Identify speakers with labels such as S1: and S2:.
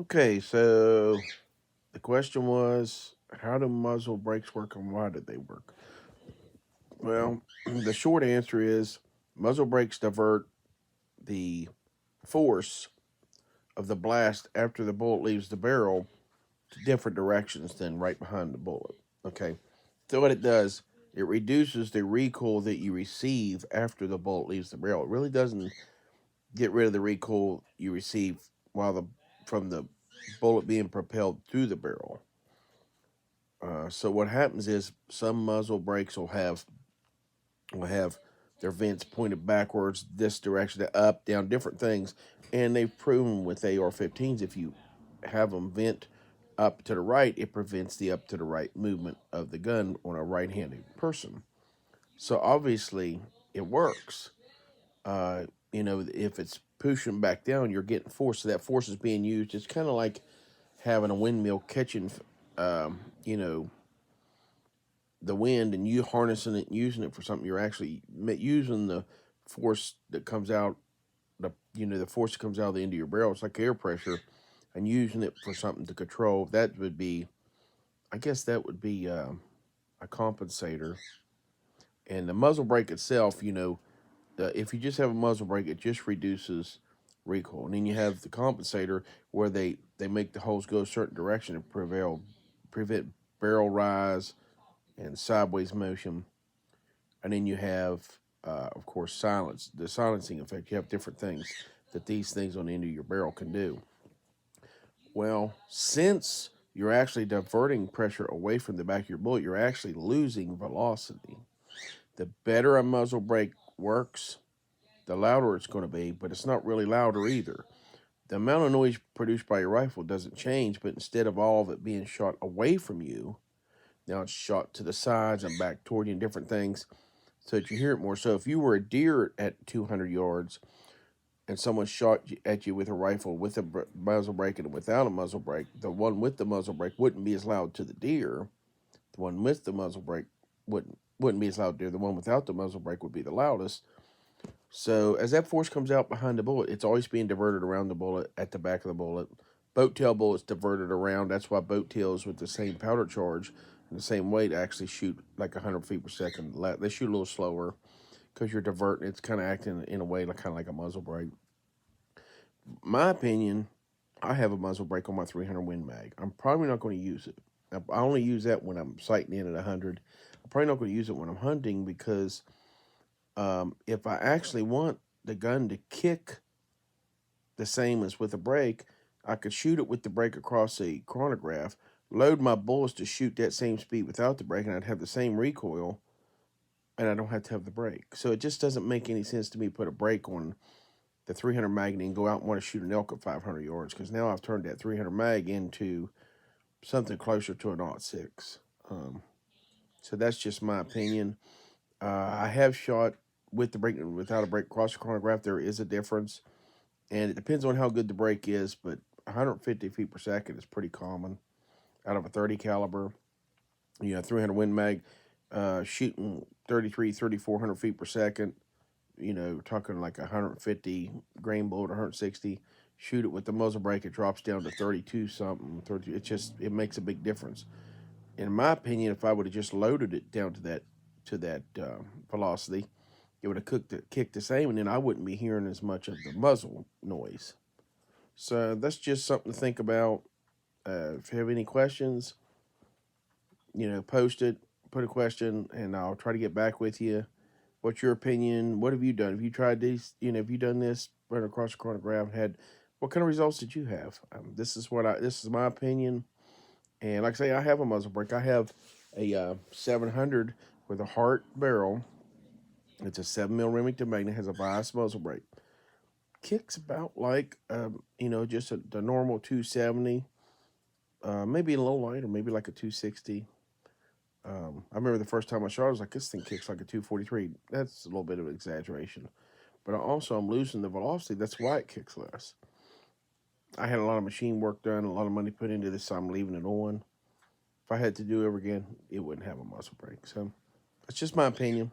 S1: Okay, so the question was, how do muzzle brakes work and why do they work? Well, the short answer is muzzle brakes divert the force of the blast after the bullet leaves the barrel to different directions than right behind the bullet. Okay, so what it does, it reduces the recoil that you receive after the bullet leaves the barrel. It really doesn't get rid of the recoil you receive while the from the bullet being propelled through the barrel. So what happens is some muzzle brakes will have their vents pointed backwards, this direction, up, down, different things, and they've proven with AR-15s if you have them vent up to the right, it prevents the up to the right movement of the gun on a right-handed person. So obviously it works. Uh, if it's pushing back down, you're getting force. So that force is being used. It's kind of like having a windmill catching, um, you know, the wind and you harnessing it and using it for something. You're actually using the force that comes out, the force that comes out of the end of your barrel. It's like air pressure, and using it for something to control. That would be, I guess, that would be a compensator. And the muzzle brake itself, if you just have a muzzle brake, it just reduces recoil. And then you have the compensator where they make the holes go a certain direction and prevent barrel rise and sideways motion. And then you have, of course, the silencing effect. You have different things that these things on the end of your barrel can do. Well, since you're actually diverting pressure away from the back of your bullet, you're actually losing velocity. The better a muzzle brake works, the louder it's going to be, but it's not really louder either. The amount of noise produced by your rifle doesn't change, but instead of all of it being shot away from you, now it's shot to the sides and back toward you and different things so that you hear it more. So if you were a deer at 200 yards and someone shot at you with a rifle with a muzzle brake and without a muzzle brake, the one with the muzzle brake wouldn't be as loud to the deer. The one with the muzzle brake wouldn't be as loud to the deer. The one without the muzzle brake would be the loudest. So as that force comes out behind the bullet, it's always being diverted around the bullet at the back of the bullet. Boat tail bullets diverted around. That's why boat tails with the same powder charge and the same weight actually shoot like 100 feet per second. They shoot a little slower because you're diverting. It's kind of acting in a way like kind of like a muzzle brake. My opinion, I have a muzzle brake on my 300 Win Mag. I'm probably not going to use it. I only use that when I'm sighting in at 100. I'm probably not going to use it when I'm hunting because if I actually want the gun to kick the same as with a brake, I could shoot it with the brake across a chronograph, load my bullets to shoot that same speed without the brake, and I'd have the same recoil, and I don't have to have the brake. So it just doesn't make any sense to me to put a brake on the 300 mag and go out and want to shoot an elk at 500 yards because now I've turned that 300 mag into something closer to an aught 6. So that's just my opinion. I have shot with the brake and without a brake across the chronograph. There is a difference, and it depends on how good the brake is, but 150 feet per second is pretty common out of a 30 caliber. 300 Win Mag, shooting 33, 3,400 feet per second. Talking like 150 grain bullet, 160. Shoot it with the muzzle brake, it drops down to 32 something. 30. It makes a big difference. In my opinion, if I would have just loaded it down to that velocity, it would have kicked the same, and then I wouldn't be hearing as much of the muzzle noise. So that's just something to think about. If you have any questions, post it, put a question, and I'll try to get back with you. What's your opinion? What have you done? Have you tried these? Have you done this? Run across the chronograph and had what kind of results did you have? This is my opinion. And like I say, I have a muzzle brake. I have a 700 with a Hart barrel. It's a 7 mil Remington Magnet. Has a bias muzzle brake. Kicks about like just the normal 270. Maybe a little lighter, maybe like a 260. I remember the first time I shot, I was like, this thing kicks like a 243. That's a little bit of an exaggeration. But I'm losing the velocity. That's why it kicks less. I had a lot of machine work done, a lot of money put into this, so I'm leaving it on. If I had to do it over again, it wouldn't have a muzzle brake. So that's just my opinion.